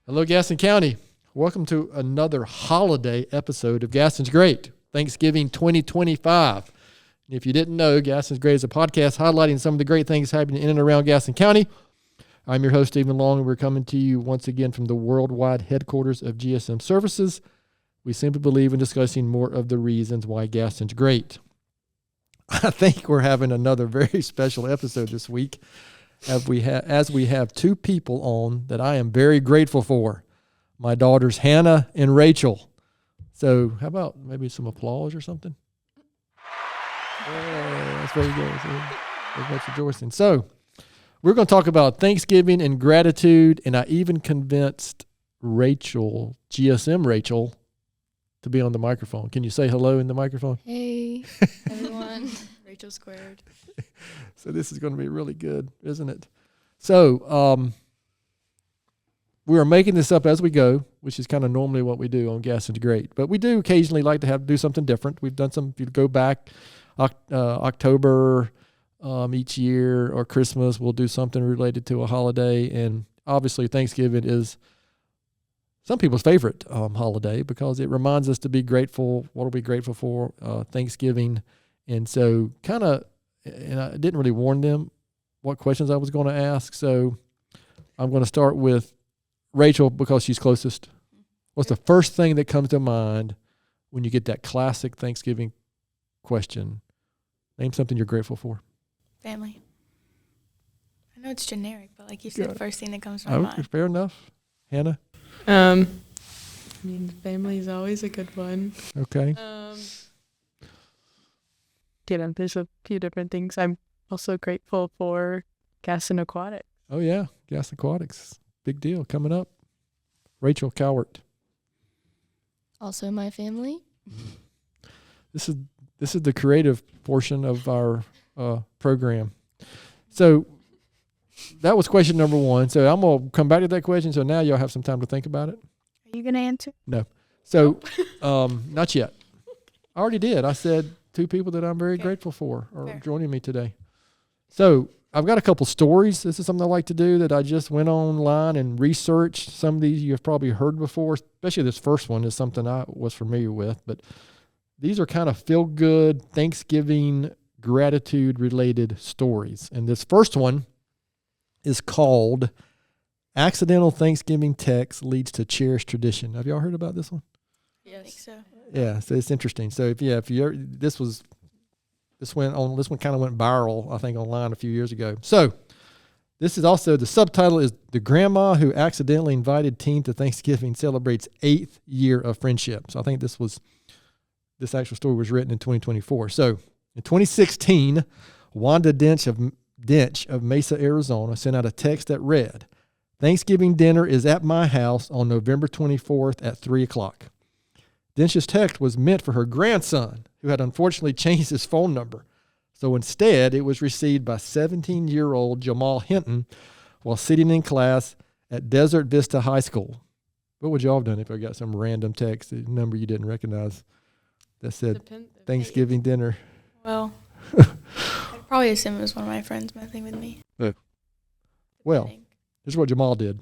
Hello, Gaston County. Welcome to another holiday episode of Gaston's Great, Thanksgiving 2025. And if you didn't know, Gaston's Great is a podcast highlighting some of the great things happening in and around Gaston County. I'm your host, Stephen Long, and we're coming to you once again from the worldwide headquarters of GSM Services. We simply believe in discussing more of the reasons why Gaston's great. I think we're having another very special episode this week, as we have two people on that I am very grateful for. My daughters, Hannah and Rachel. So how about maybe some applause or something? Yeah, that's very good. Very much rejoicing. So we're going to talk about Thanksgiving and gratitude, and I even convinced Rachel, GSM Rachel, to be on the microphone. Can you say hello in the microphone? Hey, everyone. Rachel squared. So this is going to be really good, isn't it? So we are making this up as we go, which is kind of normally what we do on Gaston's Great. But we do occasionally like to do something different. We've done some, if you go back October each year or Christmas, we'll do something related to a holiday. And obviously Thanksgiving is some people's favorite holiday because it reminds us to be grateful. What are we grateful for? Thanksgiving. And so and I didn't really warn them what questions I was going to ask. So I'm going to start with Rachel because she's closest. What's the first thing that comes to mind when you get that classic Thanksgiving question? Name something you're grateful for. Family. I know it's generic, but like you said, the first thing that comes to my mind. Fair enough. Hannah? Family is always a good one. Okay. There's a few different things. I'm also grateful for Gaston Aquatics. Oh, yeah. Gaston Aquatics. Big deal coming up. Rachel Cowart. Also my family. This is the creative portion of our program. So that was question number one. So I'm going to come back to that question. So now y'all have some time to think about it. Are you going to answer? No. So not yet. I already did. I said two people that I'm very grateful for are joining me today. So I've got a couple stories. This is something I like to do that I just went online and researched. Some of these you have probably heard before, especially this first one is something I was familiar with. But these are kind of feel-good, Thanksgiving, gratitude-related stories. And this first one is called Accidental Thanksgiving Text Leads to Cherished Tradition. Have y'all heard about this one? Yes. I think so. Yeah, so it's interesting. So this one kind of went viral, I think, online a few years ago. So this is also, the subtitle is The Grandma Who Accidentally Invited Teen to Thanksgiving Celebrates 8th Year of Friendship. So I think this actual story was written in 2024. So in 2016, Wanda Dench of Mesa, Arizona sent out a text that read, Thanksgiving dinner is at my house on November 24th at 3 o'clock. Dench's text was meant for her grandson, who had unfortunately changed his phone number. So instead, it was received by 17-year-old Jamal Hinton while sitting in class at Desert Vista High School. What would y'all have done if I got some random text, a number you didn't recognize, that said Thanksgiving dinner? Well, I'd probably assume it was one of my friends messing with me. Well, here's what Jamal did.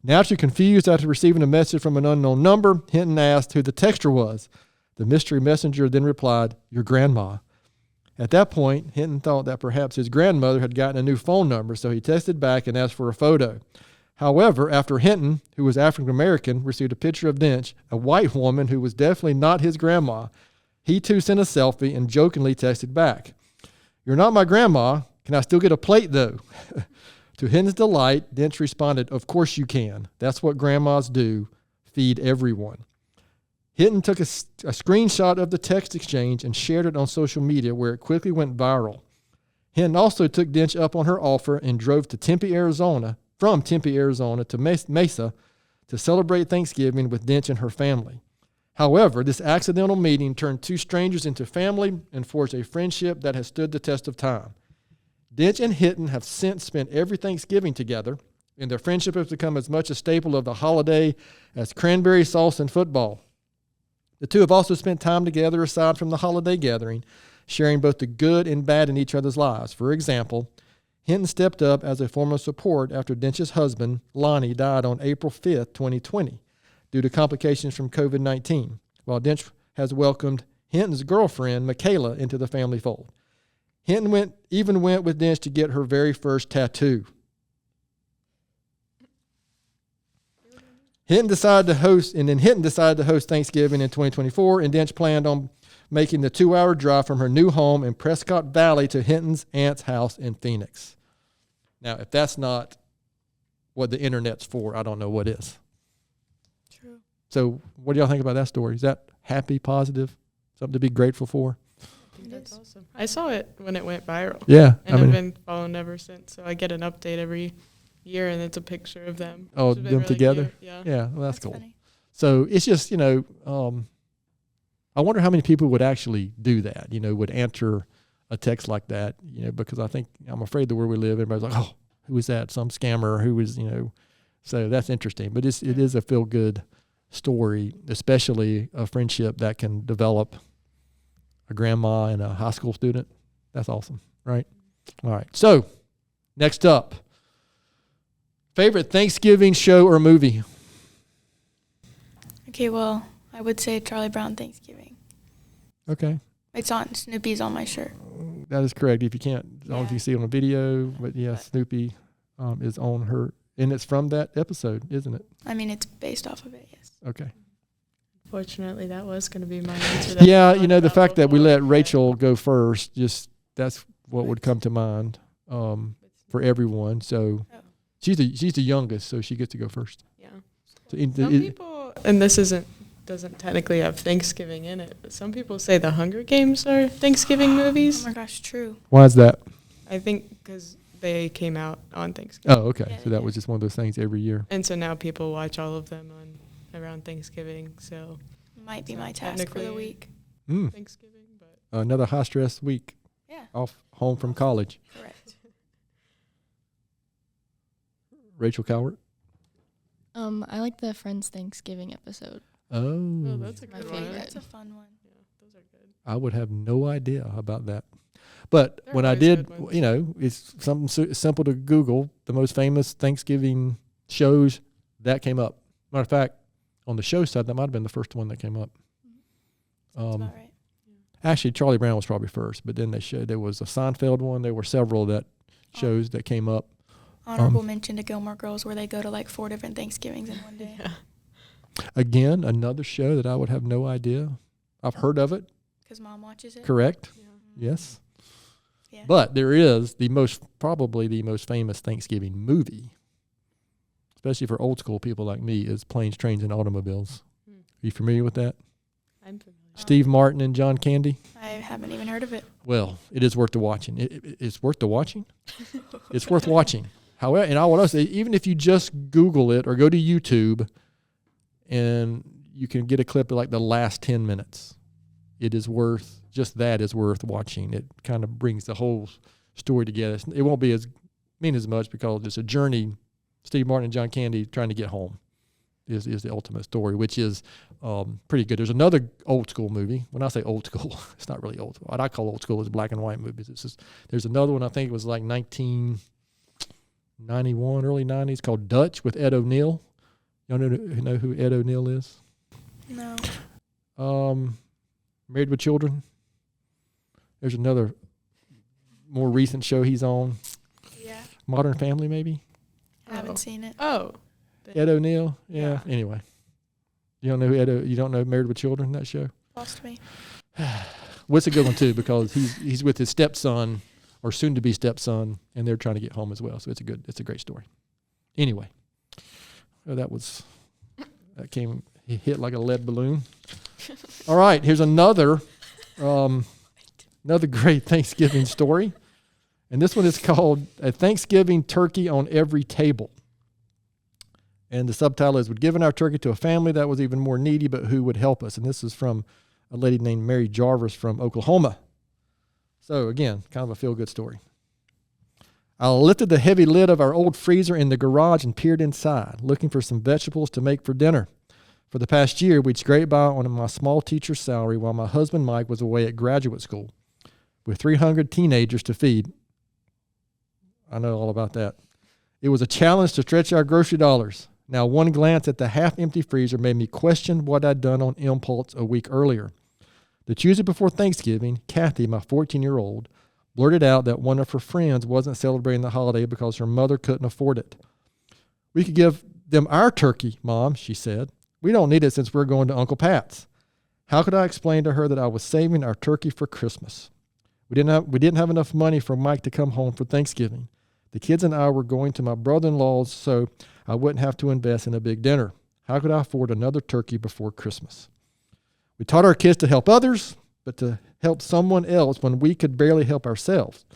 Naturally confused after receiving a message from an unknown number, Hinton asked who the texter was. The mystery messenger then replied, your grandma. At that point, Hinton thought that perhaps his grandmother had gotten a new phone number, so he texted back and asked for a photo. However, after Hinton, who was African-American, received a picture of Dench, a white woman who was definitely not his grandma, he too sent a selfie and jokingly texted back, you're not my grandma. Can I still get a plate, though? To Hinton's delight, Dench responded, of course you can. That's what grandmas do, feed everyone. Hinton took a screenshot of the text exchange and shared it on social media, where it quickly went viral. Hinton also took Dench up on her offer and drove to from Tempe, Arizona to Mesa to celebrate Thanksgiving with Dench and her family. However, this accidental meeting turned two strangers into family and forged a friendship that has stood the test of time. Dench and Hinton have since spent every Thanksgiving together, and their friendship has become as much a staple of the holiday as cranberry sauce and football. The two have also spent time together aside from the holiday gathering, sharing both the good and bad in each other's lives. For example, Hinton stepped up as a form of support after Dench's husband, Lonnie, died on April 5th, 2020, due to complications from COVID-19, while Dench has welcomed Hinton's girlfriend, Michaela, into the family fold. Hinton even went with Dench to get her very first tattoo. Hinton decided to host Thanksgiving in 2024, and Dench planned on making the 2-hour drive from her new home in Prescott Valley to Hinton's aunt's house in Phoenix. Now, if that's not what the internet's for, I don't know what is. True. So what do y'all think about that story? Is that happy, positive, something to be grateful for? I think that's awesome. I saw it when it went viral. Yeah. And I've been following ever since. So I get an update every year, and it's a picture of them. Oh, them really together? Cute. Yeah. Yeah, well, that's cool. Funny. So it's just, I wonder how many people would actually do that, would answer a text like that, because I'm afraid the world we live, everybody's like, oh, who is that? Some scammer who is, so that's interesting. But it is a feel-good story, especially a friendship that can develop a grandma and a high school student. That's awesome, right? All right. So next up, favorite Thanksgiving show or movie? Okay, well, I would say Charlie Brown Thanksgiving. Okay. It's on. Snoopy's on my shirt. That is correct. If you can't, I don't know if you see it on a video, but yeah, Snoopy is on her, and it's from that episode, isn't it? I mean, it's based off of it, yes. Okay. Fortunately, that was going to be my answer. Yeah, the fact that we let Rachel go first, that's what would come to mind for everyone. So she's the youngest, so she gets to go first. Yeah. So some people, and this doesn't technically have Thanksgiving in it, but some people say the Hunger Games are Thanksgiving movies. Oh my gosh, true. Why is that? I think because they came out on Thanksgiving. Oh, okay. Yeah, So that was just one of those things every year. And so now people watch all of them around Thanksgiving. So Might be my task for the week. Thanksgiving, but Another high stress week. Yeah. Off home from college. Correct. Rachel Cowart. I like the Friends Thanksgiving episode. Oh, that's a My good one. favorite. That's a fun one. Yeah, those are good. I would have no idea about that. But They're when I always did, good ones. it's something simple to Google, the most famous Thanksgiving shows, that came up. Matter of fact, on the show side, that might have been the first one that came up. Sounds about right. Actually, Charlie Brown was probably first, but then there was a Seinfeld one. There were several that shows that came up. Honorable mention to Gilmore Girls, where they go to like 4 different Thanksgivings in one day. Yeah. Again, another show that I would have no idea. I've heard of it. Because Mom watches it. Correct. Yeah. Yes. Yeah. But there is probably the most famous Thanksgiving movie, especially for old school people like me, is Planes, Trains, and Automobiles. Are you familiar with that? I'm familiar. Steve Martin and John Candy? I haven't even heard of it. Well, it is worth the watching. It's worth the watching? It's worth watching. However, and I want to say, even if you just Google it or go to YouTube and you can get a clip of like the last 10 minutes, it is worth watching. It kind of brings the whole story together. It won't be mean as much because it's a journey. Steve Martin and John Candy trying to get home is the ultimate story, which is pretty good. There's another old school movie. When I say old school, it's not really old school. What I call old school is black and white movies. There's another one, I think it was like 1991, early 90s, called Dutch with Ed O'Neill. Y'all know who Ed O'Neill is? No. Married with Children. There's another more recent show he's on. Yeah. Modern Family, maybe? I haven't seen it. Oh. Ed O'Neill? Yeah. Anyway. You don't know you don't know Married with Children, that show? Lost me. Well, it's a good one too because he's with his stepson or soon to be stepson, and they're trying to get home as well. So it's a great story. Anyway. Well, he hit like a lead balloon. All right, here's another great Thanksgiving story. And this one is called A Thanksgiving Turkey on Every Table. And the subtitle is, "We'd given our turkey to a family that was even more needy, but who would help us?" And this is from a lady named Mary Jarvis from Oklahoma. So again, kind of a feel-good story. I lifted the heavy lid of our old freezer in the garage and peered inside, looking for some vegetables to make for dinner. For the past year, we'd scraped by on my small teacher's salary while my husband Mike was away at graduate school with 300 teenagers to feed. I know all about that. It was a challenge to stretch our grocery dollars. Now, one glance at the half-empty freezer made me question what I'd done on impulse a week earlier. The Tuesday before Thanksgiving, Kathy, my 14-year-old, blurted out that one of her friends wasn't celebrating the holiday because her mother couldn't afford it. We could give them our turkey, Mom, she said. We don't need it since we're going to Uncle Pat's. How could I explain to her that I was saving our turkey for Christmas? We didn't have enough money for Mike to come home for Thanksgiving. The kids and I were going to my brother-in-law's so I wouldn't have to invest in a big dinner. How could I afford another turkey before Christmas? We taught our kids to help others, but to help someone else when we could barely help ourselves.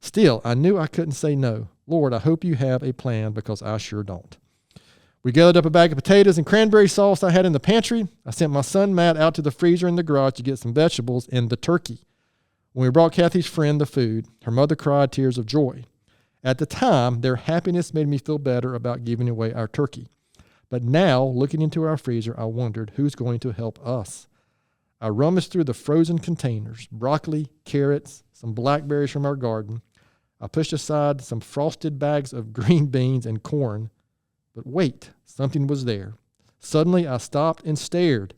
Still, I knew I couldn't say no. Lord, I hope you have a plan because I sure don't. We gathered up a bag of potatoes and cranberry sauce I had in the pantry. I sent my son Matt out to the freezer in the garage to get some vegetables and the turkey. When we brought Kathy's friend the food, her mother cried tears of joy. At the time, their happiness made me feel better about giving away our turkey. But now, looking into our freezer, I wondered who's going to help us. I rummaged through the frozen containers, broccoli, carrots, some blackberries from our garden. I pushed aside some frosted bags of green beans and corn. But wait, something was there. Suddenly, I stopped and stared.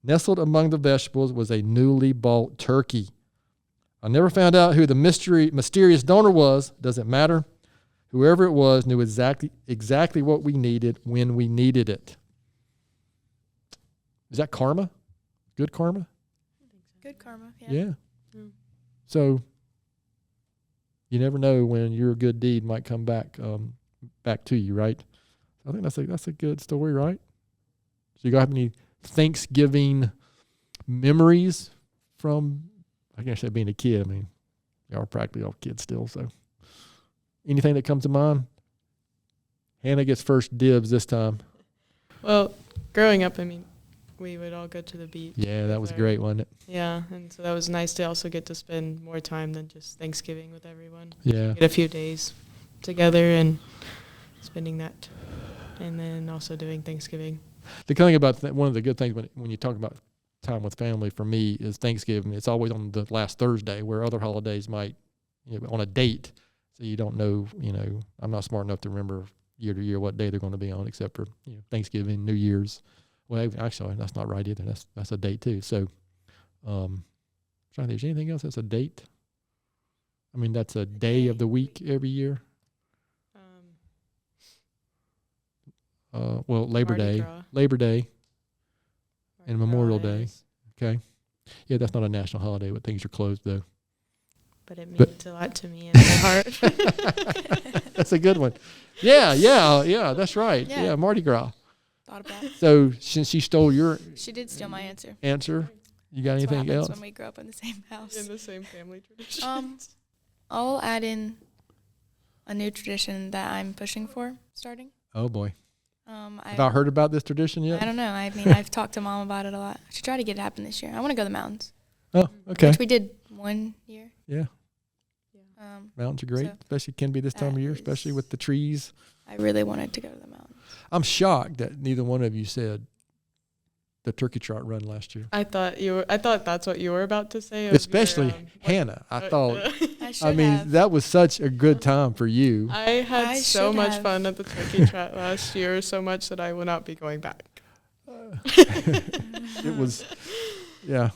Nestled among the vegetables was a newly bought turkey. I never found out who the mysterious donor was. Doesn't matter. Whoever it was knew exactly what we needed when we needed it. Is that karma? Good karma? Good karma, yeah. Yeah. So you never know when your good deed might come back to you, right? I think that's a good story, right? So you got any Thanksgiving memories from, I can't say being a kid. I mean, y'all are practically all kids still, so. Anything that comes to mind? Hannah gets first dibs this time. Well, growing up, I mean, we would all go to the beach. Yeah, that was great, wasn't it? Yeah, and so that was nice to also get to spend more time than just Thanksgiving with everyone. Yeah. Get a few days together and spending that, and then also doing Thanksgiving. The thing about one of the good things when you talk about time with family for me is Thanksgiving. It's always on the last Thursday, where other holidays might, on a date. So you don't know, I'm not smart enough to remember year to year what day they're going to be on, except for Thanksgiving, New Year's. Well, actually, that's not right either. That's a date too. So, trying to think, is there anything else that's a date? I mean, that's a day of the week every year. Labor Day, and Memorial Day. Okay, yeah, that's not a national holiday, but things are closed though. But it means a lot to me in my heart. That's a good one. Yeah, that's right. Yeah. Yeah, Mardi Gras. Thought about it. So since she stole your She did steal my answer. you got That's what anything happens else? when we grow up in the same house. In the same family tradition. I'll add in a new tradition that I'm pushing for starting. Oh boy. Have I heard about this tradition yet? I don't know. I mean, I've talked to Mom about it a lot. I should try to get it happen this year. I want to go to the mountains. Oh, okay. Which we did one year. Yeah. Mountains are great, so especially can be this time of year, especially with the trees. I really wanted to go to the mountains. I'm shocked that neither one of you said the turkey trot run last year. I thought that's what you were about to say. Especially Hannah. I thought. I mean, that was such a good time for you. I had so much fun at the turkey trot last year, so much that I will not be going back. It was, yeah.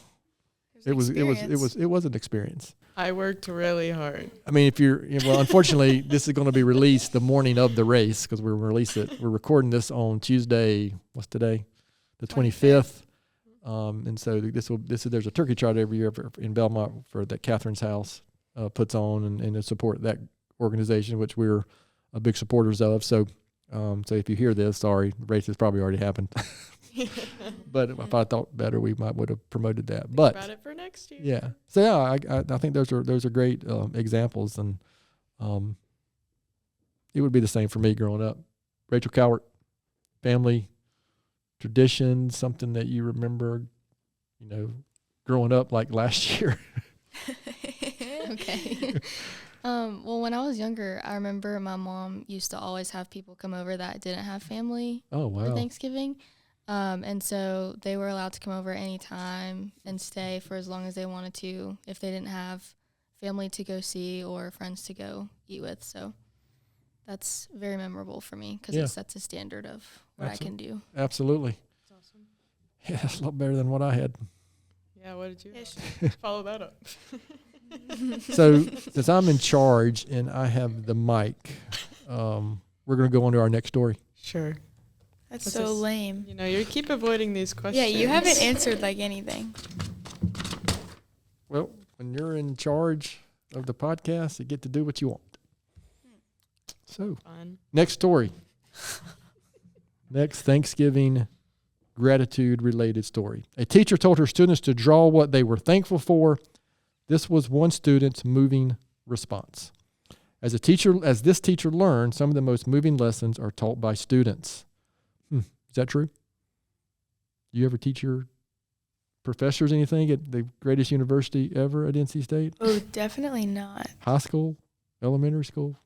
It was an experience. I worked really hard. I mean, unfortunately, this is going to be released the morning of the race because we're recording this on Tuesday. What's today? The 25th. And so there's a turkey trot every year in Belmont that Catherine's house puts on and to support that organization, which we're big supporters of. So if you hear this, sorry, the race has probably already happened. But if I thought better, we would have promoted that. Think but about it for next year. Yeah. So yeah, I think those are great examples, and it would be the same for me growing up. Rachel Cowart, family tradition, something that you remember, growing up like last year. Okay. Well, when I was younger, I remember my mom used to always have people come over that didn't have family for Thanksgiving. And so they were allowed to come over anytime and stay for as long as they wanted to if they didn't have family to go see or friends to go eat with. So that's very memorable for me because it sets a standard of what I can do. Absolutely. That's awesome. Yeah, that's a lot better than what I had. Yeah, what did you follow that up? So since I'm in charge and I have the mic, we're going to go on to our next story. Sure. That's so lame. You know, you keep avoiding these questions. Yeah, you haven't answered like anything. Well, when you're in charge of the podcast, you get to do what you want. So, next story. Next Thanksgiving gratitude-related story. A teacher told her students to draw what they were thankful for. This was one student's moving response. As this teacher learned, some of the most moving lessons are taught by students. Is that true? You ever teach your professors anything at the greatest university ever at NC State? Oh, definitely not. High school, elementary school?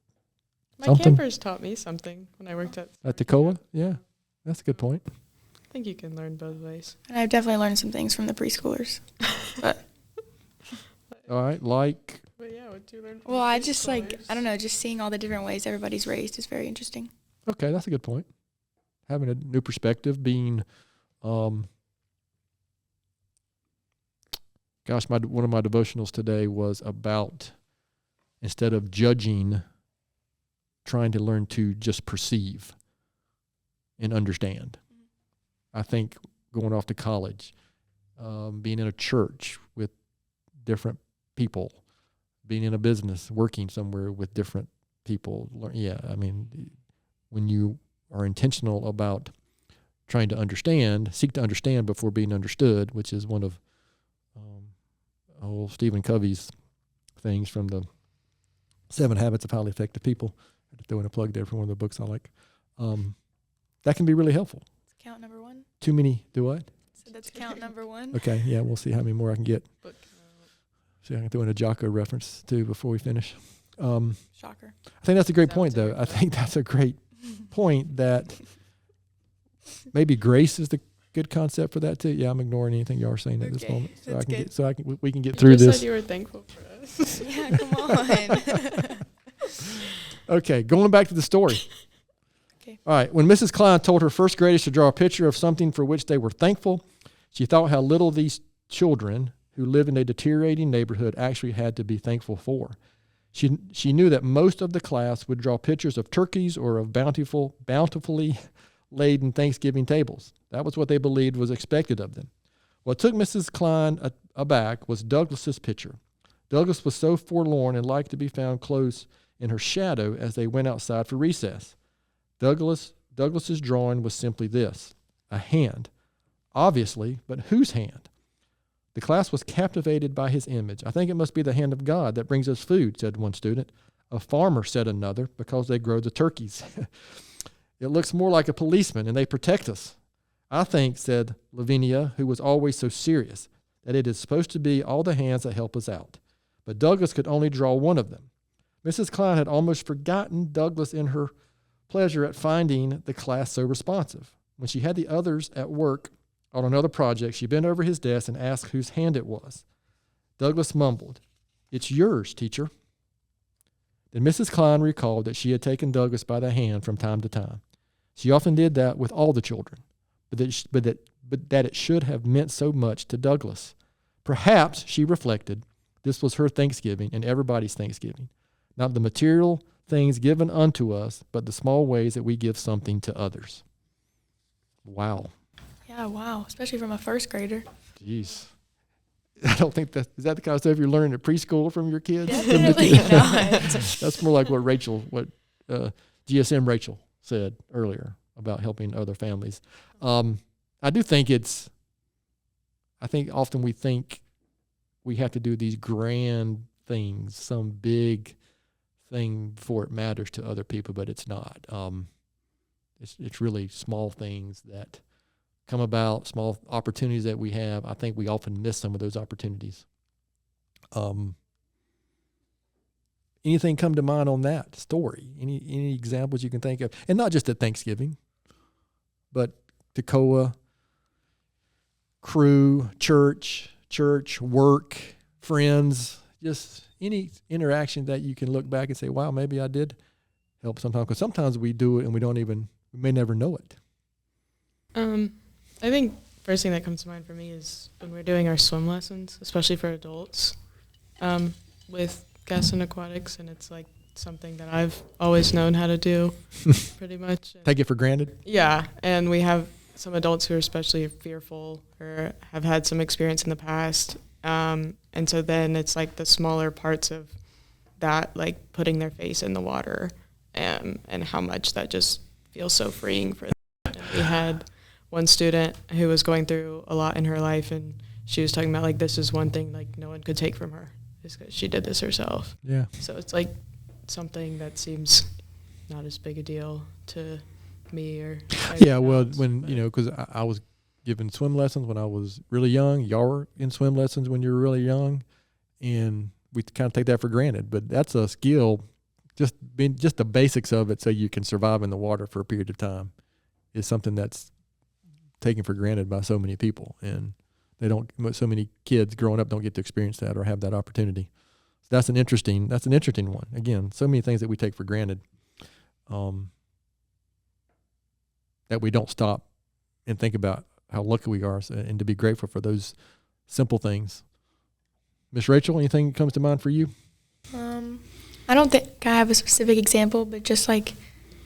My campers taught me something when I worked at Toccoa? Yeah, that's a good point. I think you can learn both ways. And I've definitely learned some things from the preschoolers. But all right, like? But yeah, what did you learn from well, I just I don't know, just seeing all the different ways everybody's raised is very interesting. Okay, that's a good point. Having a new perspective, being, one of my devotionals today was about, instead of judging, trying to learn to just perceive and understand. I think going off to college, being in a church with different people, being in a business, working somewhere with different people. Yeah, I mean, when you are intentional about trying to understand, seek to understand before being understood, which is one of old Stephen Covey's things from the 7 Habits of Highly Effective People. I had to throw in a plug there for one of the books I like. That can be really helpful. It's count number 1. Too many, do what? So that's count number 1. Okay, yeah, we'll see how many more I can get. See, I can throw in a Jocko reference too before we finish. Shocker. I think that's a great point, though. I think that's a great point that maybe grace is the good concept for that too. Yeah, I'm ignoring anything y'all are saying at this moment, so we can get through this. You said you were thankful for us. Yeah, come on. Okay, going back to the story. Okay. All right, when Mrs. Klein told her first graders to draw a picture of something for which they were thankful, she thought how little these children who live in a deteriorating neighborhood actually had to be thankful for. She knew that most of the class would draw pictures of turkeys or of bountifully laden Thanksgiving tables. That was what they believed was expected of them. What took Mrs. Klein aback was Douglas's picture. Douglas was so forlorn and liked to be found close in her shadow as they went outside for recess. Douglas's drawing was simply this: a hand. Obviously, but whose hand? The class was captivated by his image. I think it must be the hand of God that brings us food, said one student. A farmer, said another, because they grow the turkeys. It looks more like a policeman, and they protect us. I think, said Lavinia, who was always so serious, that it is supposed to be all the hands that help us out. But Douglas could only draw one of them. Mrs. Klein had almost forgotten Douglas in her pleasure at finding the class so responsive. When she had the others at work on another project, she bent over his desk and asked whose hand it was. Douglas mumbled, "It's yours, teacher." Then Mrs. Klein recalled that she had taken Douglas by the hand from time to time. She often did that with all the children, but that it should have meant so much to Douglas. Perhaps, she reflected, this was her Thanksgiving and everybody's Thanksgiving. Not the material things given unto us, but the small ways that we give something to others. Wow. Yeah, wow. Especially from a first grader. Jeez. I don't think is that the kind of stuff you're learning at preschool from your kids? Definitely not. That's more like what GSM Rachel said earlier about helping other families. I do think I think often we think we have to do these grand things, some big thing before it matters to other people, but it's not. It's really small things that come about, small opportunities that we have. I think we often miss some of those opportunities. Anything come to mind on that story? Any examples you can think of? And not just at Thanksgiving, but Toccoa, crew, church, work, friends, just any interaction that you can look back and say, wow, maybe I did help sometimes, because sometimes we do it and we may never know it. I think first thing that comes to mind for me is when we're doing our swim lessons, especially for adults, with Gaston Aquatics, and it's like something that I've always known how to do, pretty much. Take it for granted? Yeah, and we have some adults who are especially fearful or have had some experience in the past, and so then it's like the smaller parts of that, like putting their face in the water, and how much that just feels so freeing for them. And we had one student who was going through a lot in her life, and she was talking about, like, this is one thing, like, no one could take from her, is because she did this herself. Yeah. So it's like something that seems not as big a deal to me or yeah, well, when, you know, because I was given swim lessons when I was really young. Y'all were in swim lessons when you were really young, and we kind of take that for granted. But that's a skill, just the basics of it, so you can survive in the water for a period of time, is something that's taken for granted by so many people, and so many kids growing up don't get to experience that or have that opportunity. So that's an interesting one. Again, so many things that we take for granted, that we don't stop and think about how lucky we are, and to be grateful for those simple things. Miss Rachel, anything that comes to mind for you? I don't think I have a specific example, but just like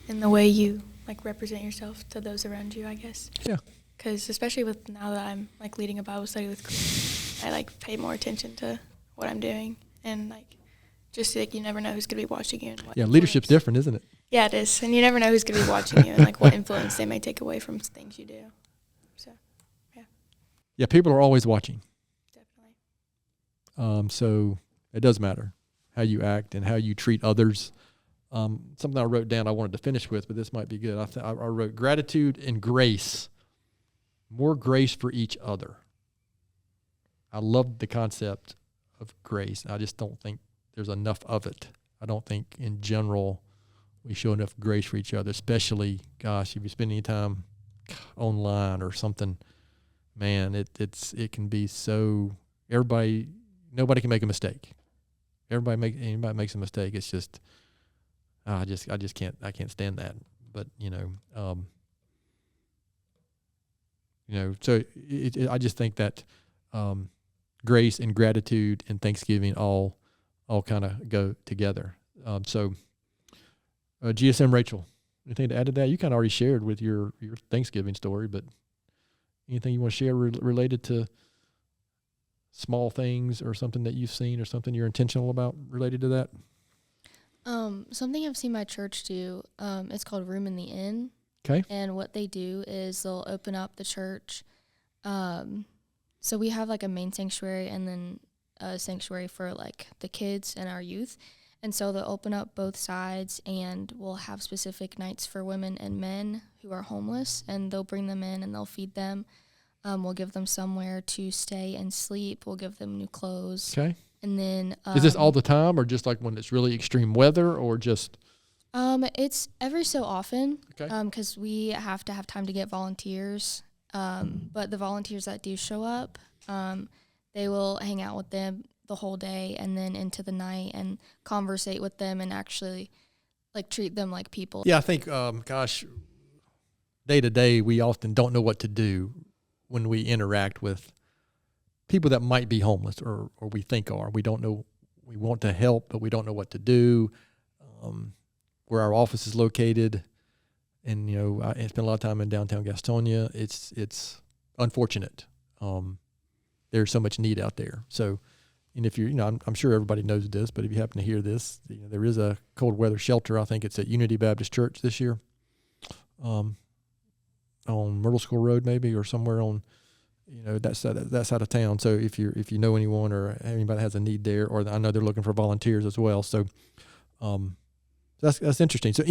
in the way you like represent yourself to those around you, I guess. Yeah. Because especially with now that I'm like leading a Bible study with Chris, I like pay more attention to what I'm doing, and like just like you never know who's gonna be watching you. And what leadership's different, isn't it? Yeah, it is, and you never know who's gonna be watching you and like what influence they may take away from things you do. So, yeah. Yeah, people are always watching. Definitely. So it does matter how you act and how you treat others. Something I wrote down I wanted to finish with, but this might be good. I wrote gratitude and grace. More grace for each other. I love the concept of grace. I just don't think there's enough of it. I don't think in general we show enough grace for each other, especially, gosh, if you spend any time online or something, man, it can be so, nobody can make a mistake. Anybody makes a mistake. It's just, I can't stand that. But, so I just think that grace and gratitude and Thanksgiving all kind of go together. GSM Rachel, anything to add to that? You kind of already shared with your Thanksgiving story, but anything you want to share related to small things or something that you've seen or something you're intentional about related to that? Something I've seen my church do, it's called Room in the Inn. Okay. And what they do is they'll open up the church. So we have like a main sanctuary and then a sanctuary for like the kids and our youth. And so they'll open up both sides, and we'll have specific nights for women and men who are homeless, and they'll bring them in and they'll feed them. We'll give them somewhere to stay and sleep. We'll give them new clothes. Okay. And then is this all the time, or just like when it's really extreme weather, or just? It's every so often. Okay. Because we have to have time to get volunteers. But the volunteers that do show up, they will hang out with them the whole day and then into the night and conversate with them and actually like treat them like people. Yeah, I think, day to day, we often don't know what to do when we interact with people that might be homeless or we think are. We don't know, we want to help, but we don't know what to do. Where our office is located, and, I spend a lot of time in downtown Gastonia. It's unfortunate. There's so much need out there. So, and if you're, I'm sure everybody knows this, but if you happen to hear this, there is a cold weather shelter. I think it's at Unity Baptist Church this year, on Myrtle School Road maybe, or somewhere on, that side of town. So if you know anyone or anybody has a need there, or I know they're looking for volunteers as well. So, that's interesting. So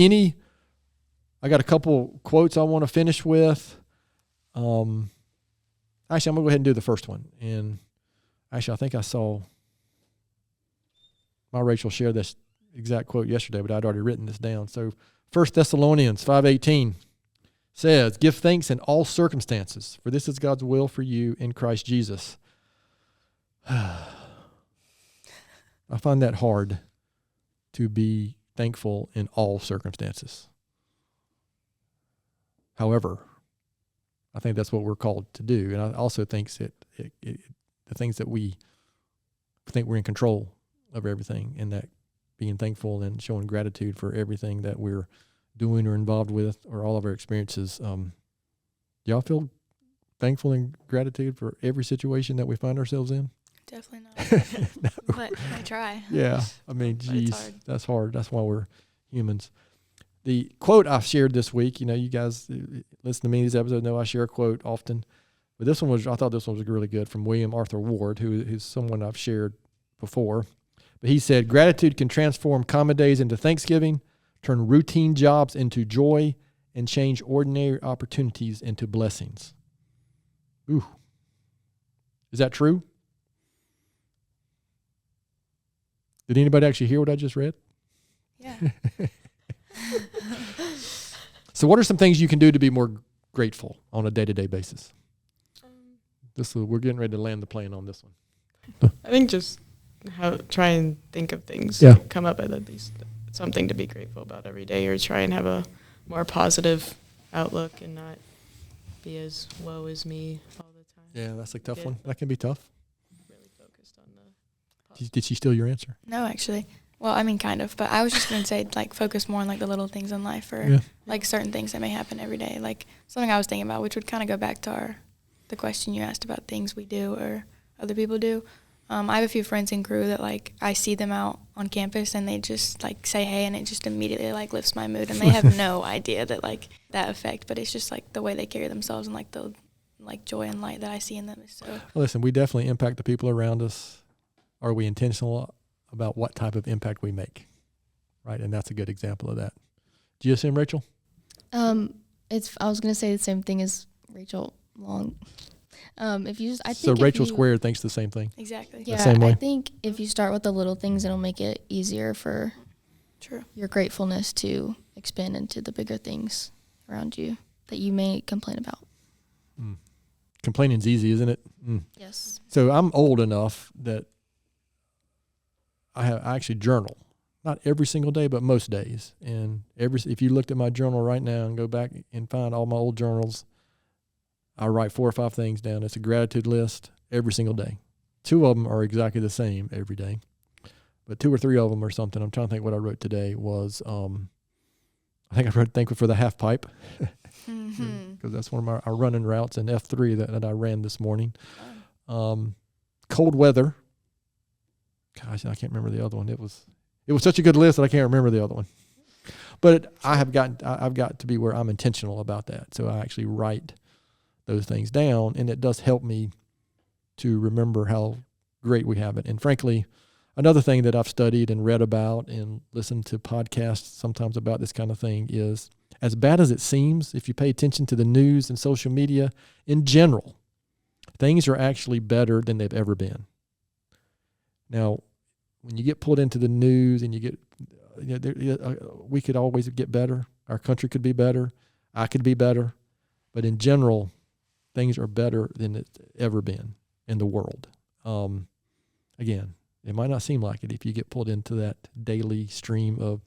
I got a couple quotes I want to finish with. Actually, I'm going to go ahead and do the first one. And actually, I think I saw my Rachel share this exact quote yesterday, but I'd already written this down. So 1 Thessalonians 5:18 says, "Give thanks in all circumstances, for this is God's will for you in Christ Jesus." I find that hard to be thankful in all circumstances. However, I think that's what we're called to do. And I also think that the things that we think we're in control of everything, and that being thankful and showing gratitude for everything that we're doing or involved with or all of our experiences. Do y'all feel thankful and gratitude for every situation that we find ourselves in? Definitely not. No. But I try. Yeah. I mean, But it's geez, hard. that's hard. That's why we're humans. The quote I've shared this week, you guys listen to me in these episodes know I share a quote often. But I thought this one was really good, from William Arthur Ward, who's someone I've shared before. But he said, gratitude can transform common days into Thanksgiving, turn routine jobs into joy, and change ordinary opportunities into blessings. Ooh. Is that true? Did anybody actually hear what I just read? Yeah. So what are some things you can do to be more grateful on a day-to-day basis? We're getting ready to land the plane on this one. I think just try and think of things. Yeah. Come up with at least something to be grateful about every day, or try and have a more positive outlook and not be as woe is me all the time. Yeah, that's a tough Yeah. one. That can be tough. Really focused on the Did she steal your answer? No, actually. Well, I mean, kind of. But I was just going to say, like, focus more on, like, the little things in life, or, Yeah. like, certain things that may happen every day. Like, something I was thinking about, which would kind of go back to the question you asked about things we do or other people do. I have a few friends in crew that, like, I see them out on campus and they just, like, say hey, and it just immediately, like, lifts my mood. And they have no idea that, like, that effect. But it's just, like, the way they carry themselves and, like, the, like, joy and light that I see in them is so. Listen, we definitely impact the people around us. Are we intentional about what type of impact we make? Right, and that's a good example of that. GSM, Rachel? I was gonna say the same thing as Rachel Long. If you just, I think Rachel if you, Squared thinks the same thing. Exactly. Yeah, same way. I think if you start with the little things, it'll make it easier for True. your gratefulness to expand into the bigger things around you that you may complain about. Complaining's easy, isn't it? Yes. So I'm old enough that I actually journal, not every single day, but most days. And if you looked at my journal right now and go back and find all my old journals, I write 4 or 5 things down. It's a gratitude list every single day. 2 of them are exactly the same every day, but 2 or 3 of them are something. I'm trying to think what I wrote today was, I think I wrote thankful for the half pipe, because that's one of our running routes in F3 that I ran this morning. Cold weather. Gosh, I can't remember the other one. It was such a good list that I can't remember the other one. But I've got to be where I'm intentional about that. So I actually write those things down, and it does help me to remember how great we have it. And frankly, another thing that I've studied and read about and listened to podcasts sometimes about this kind of thing is, as bad as it seems, if you pay attention to the news and social media in general, things are actually better than they've ever been. Now, when you get pulled into the news and you get, we could always get better. Our country could be better. I could be better. But in general, things are better than it's ever been in the world. Again, it might not seem like it if you get pulled into that daily stream of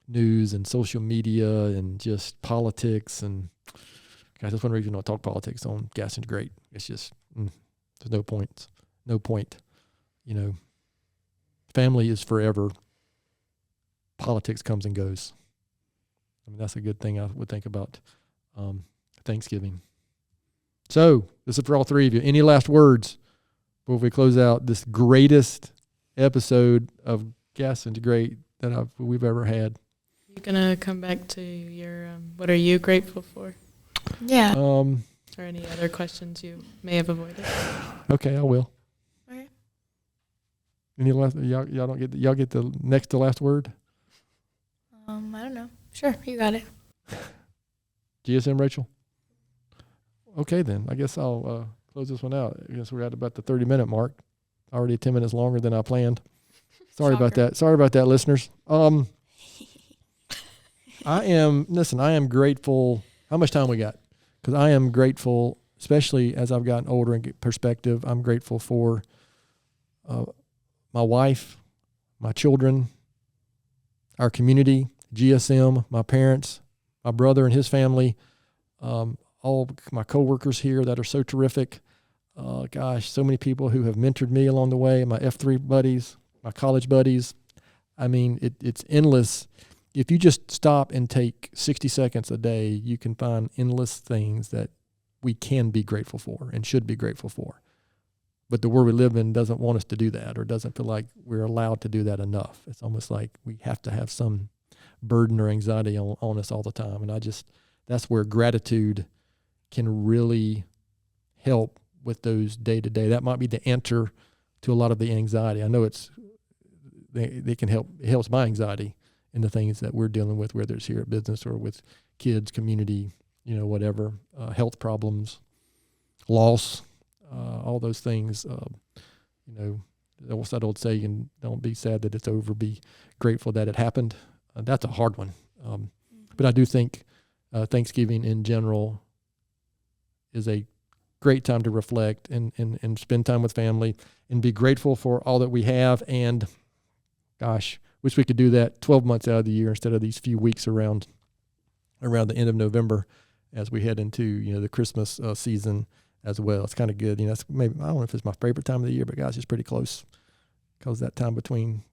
news and social media and just politics. And guys, that's one reason I don't talk politics on Gaston's Great. It's just, there's no point. Family is forever. Politics comes and goes. I mean, that's a good thing I would think about Thanksgiving. So, this is for all 3 of you. Any last words before we close out this greatest episode of Gaston's Great that we've ever had? You're gonna come back to your what are you grateful for? Yeah. Or any other questions you may have avoided? Okay, I will. Okay. Any last? Y'all don't get y'all get the next to last word. I don't know. Sure, you got it. GSM, Rachel. Okay, then I guess I'll close this one out. I guess we're at about the 30-minute mark. Already 10 minutes longer than I planned. Sorry about Shocker. that. Sorry about that, listeners. I am grateful. How much time we got? Because I am grateful, especially as I've gotten older and get perspective. I'm grateful for my wife, my children, our community, GSM, my parents, my brother and his family, all my coworkers here that are so terrific. Gosh, so many people who have mentored me along the way, my F3 buddies, my college buddies. I mean, it's endless. If you just stop and take 60 seconds a day, you can find endless things that we can be grateful for and should be grateful for. But the world we live in doesn't want us to do that, or doesn't feel like we're allowed to do that enough. It's almost like we have to have some burden or anxiety on us all the time. And that's where gratitude can really help with those day to day. That might be the answer to a lot of the anxiety. I know they can help. It helps my anxiety in the things that we're dealing with, whether it's here at business or with kids, community, whatever, health problems, loss, all those things. What's that old saying? Don't be sad that it's over. Be grateful that it happened. That's a hard one. But I do think Thanksgiving in general is a great time to reflect and spend time with family and be grateful for all that we have. And gosh, wish we could do that 12 months out of the year instead of these few weeks around the end of November as we head into, the Christmas season as well. It's kind of good. It's maybe, I don't know if it's my favorite time of the year, but gosh, it's pretty close, because that time between,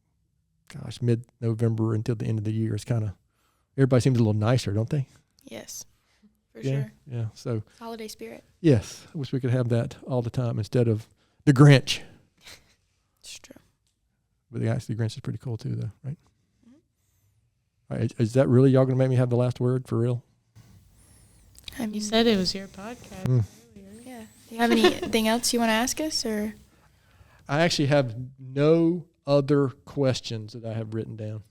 mid-November until the end of the year is kind of, everybody seems a little nicer, don't they? Yes, for sure. Yeah. So Holiday spirit. yes, I wish we could have that all the time instead of the Grinch. It's true. But actually, the Grinch is pretty cool too, though, right? All right, is that really y'all going to make me have the last word for real? I mean, You said it was your podcast earlier. yeah. Do you have anything else you want to ask us, or? I actually have no other questions that I have written down.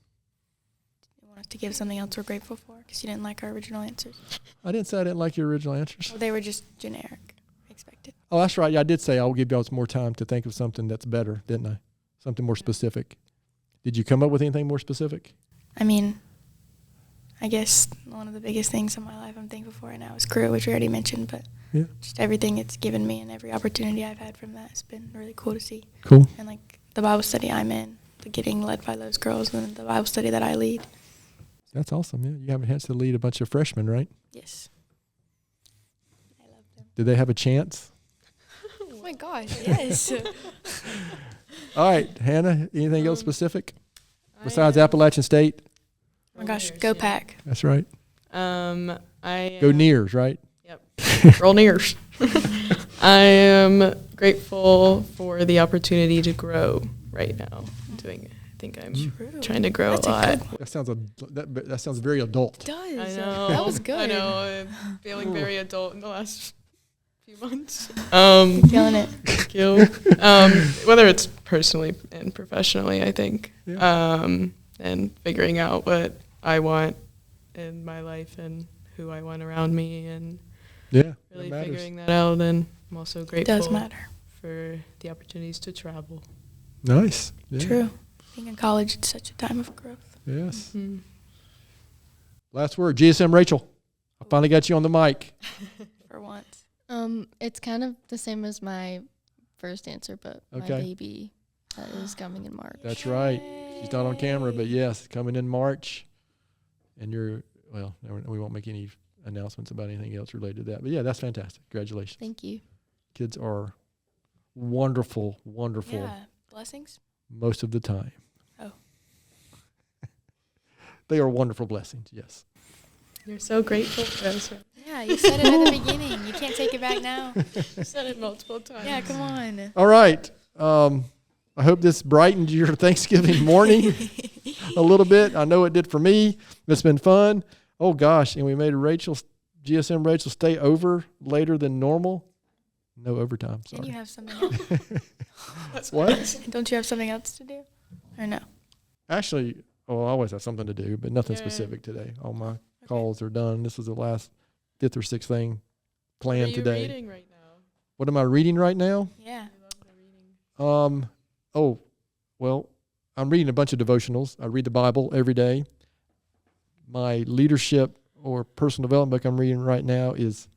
You want us to give something else we're grateful for, because you didn't like our original answers? I didn't say I didn't like your original answers. Well, they were just generic. Expected. Oh, that's right. Yeah, I did say I'll give y'all some more time to think of something that's better, didn't I? Something more specific. Did you come up with anything more specific? I mean, I guess one of the biggest things in my life I'm thankful for right now is crew, which we already mentioned, but Yeah. just everything it's given me and every opportunity I've had from that has been really cool to see. Cool. And like the Bible study I'm in, getting led by those girls, and the Bible study that I lead. That's awesome. Yeah, you have a chance to lead a bunch of freshmen, right? Yes. I love them. Did they have a chance? Oh my gosh, yes. All right, Hannah, anything else specific besides Appalachian State? Oh my gosh, go Pack. That's right. I Go Nears, right? Yep. Roll Nears. I am grateful for the opportunity to grow right now. I think I'm trying to grow That's a lot. That sounds very adult. It does. I know. That was good. I know. I'm feeling very adult in the last few months. Feeling it. Thank you. Whether it's personally and professionally, I think. Yeah. And figuring out what I want in my life and who I want around me, and Yeah, really that matters. figuring that out. And I'm also It grateful does matter. for the opportunities to travel. Nice. Yeah. True. Being in college, it's such a time of growth. Yes. Mm-hmm. Last word, GSM Rachel. I finally got you on the mic. For once. It's kind of the same as my first answer, but my Okay. baby is coming in March. That's right. She's not on camera, but yes, coming in March. And we won't make any announcements about anything else related to that. But yeah, that's fantastic. Congratulations. Thank you. Kids are wonderful, wonderful Yeah. Blessings. most of the time. Oh. They are wonderful blessings, yes. You're so grateful for us. Yeah, you said it at the beginning. You can't take it back now. You said it multiple times. Yeah, come on. All right. I hope this brightened your Thanksgiving morning a little bit. I know it did for me. It's been fun. Oh, gosh. And we made GSM Rachel stay over later than normal. No overtime, And you sorry. have something else? What? Don't you have something else to do? Or no? Actually, I always have something to do, but nothing Yeah. specific today. All my calls are done. This is the last fifth or sixth thing What are planned you today. reading right now? What am I reading right now? Yeah. I love the reading. I'm reading a bunch of devotionals. I read the Bible every day. My leadership or personal development book I'm reading right now is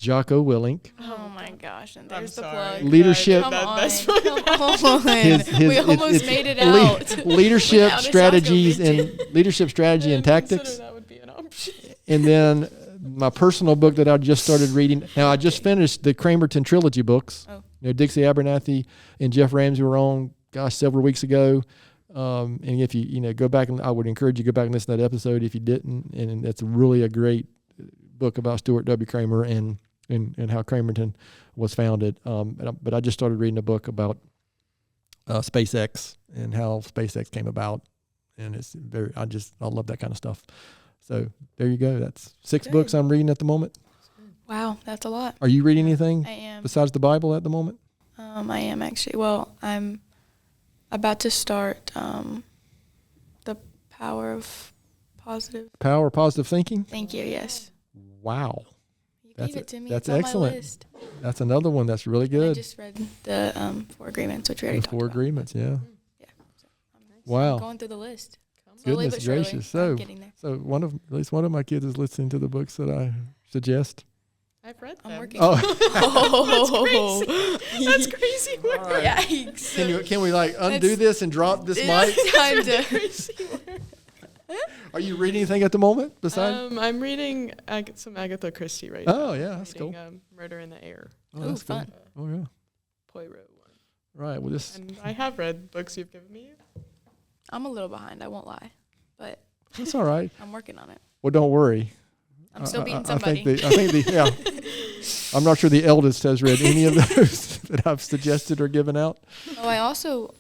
Jocko Willink. Oh my gosh! And I'm there's the sorry. plug. Leadership. Come That's on, come on. We almost made it out. Leadership Without a strategies Jocko and leadership strategy and tactics. That would be an option. And then my personal book that I just started reading. Now I just finished the Cramerton trilogy books. Oh. Dixie Abernathy and Jeff Ramsey were on, several weeks ago. And if you go back, and I would encourage you to go back and listen to that episode if you didn't. And it's really a great book about Stuart W. Kramer and how Cramerton was founded. But I just started reading a book about SpaceX and how SpaceX came about. And it's I love that kind of stuff. So there you go. That's 6 books I'm reading at the moment. Wow, that's a lot. Are you reading anything I am. besides the Bible at the moment? I am actually. Well, I'm about to start the Power of Positive. Power of Positive Thinking? Thank you. Yes. Wow. You gave it to me. That's it's on excellent. my list. That's another one that's really And I good. just read the 4 agreements, which we already The talked 4 about. agreements, yeah. Yeah. So Wow. I'm going through the list. Slowly Goodness but surely, gracious. I'm So, getting there. at least one of my kids is listening to the books that I suggest. I've read them. I'm working. Oh, That's crazy. all right. Yikes. Can we undo It's- this and drop this mic? It's time to. Are you reading anything at the moment besides? I'm reading some Agatha Christie right now. Oh, yeah, that's Reading, cool. Murder in the Air, Oh, Ooh, that's cool. fun. Oh, yeah. Poirot one. Right. Well, this And I have read books you've given me. I'm a little behind. I won't lie, but that's all right. I'm working on it. Well, don't worry. I'm still beating I somebody. think yeah. I'm not sure the eldest has read any of those that I've suggested or given out. Oh, I also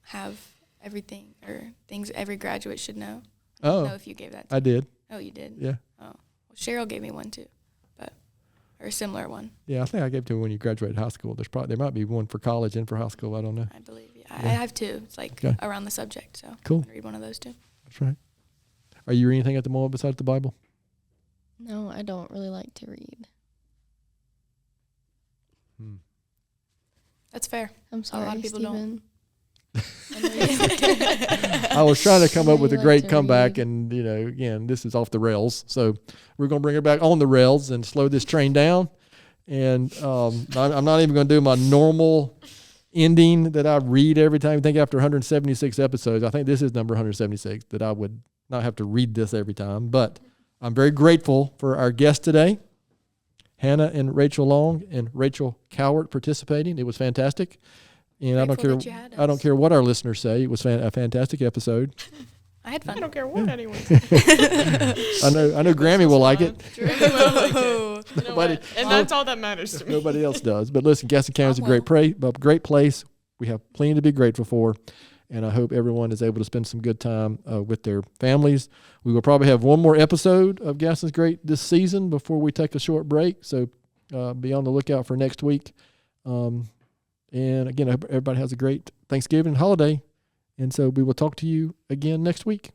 have everything or things every graduate should know. I don't know if you gave that to I me. did. Oh, you did? Yeah. Oh. Well, Cheryl gave me one too, or a similar one, Yeah, I think I gave it to her when you graduated high school. There might be one for college and for high school. I don't know. I believe. Yeah. Yeah. I have 2. It's Okay. around the subject, so Cool. I'm gonna read one of those too. That's right. Are you reading anything at the moment besides the Bible? No, I don't really like to read. That's fair. I'm sorry, lot of people don't. Steven. I was trying to come up I with a like great to comeback, read. and again, this is off the rails. So we're going to bring it back on the rails and slow this train down. And I'm not even going to do my normal ending that I read every time. I think after 176 episodes, I think this is number 176, that I would not have to read this every time. But I'm very grateful for our guests today, Hannah and Rachel Long and Rachel Cowart, participating. It was fantastic. And I Grateful don't that you care. had I don't us. care what our listeners say. It was a fantastic episode. I had I fun. don't care what anyone says. I know Grammy will like it. True. I will like it. You know Nobody- what? And that's all that matters to me. Nobody else does. But listen, Gaston County is a great place. We have plenty to be grateful for. And I hope everyone is able to spend some good time with their families. We will probably have one more episode of Gaston's Great this season before we take a short break. So be on the lookout for next week. And again, I hope everybody has a great Thanksgiving holiday. And so we will talk to you again next week.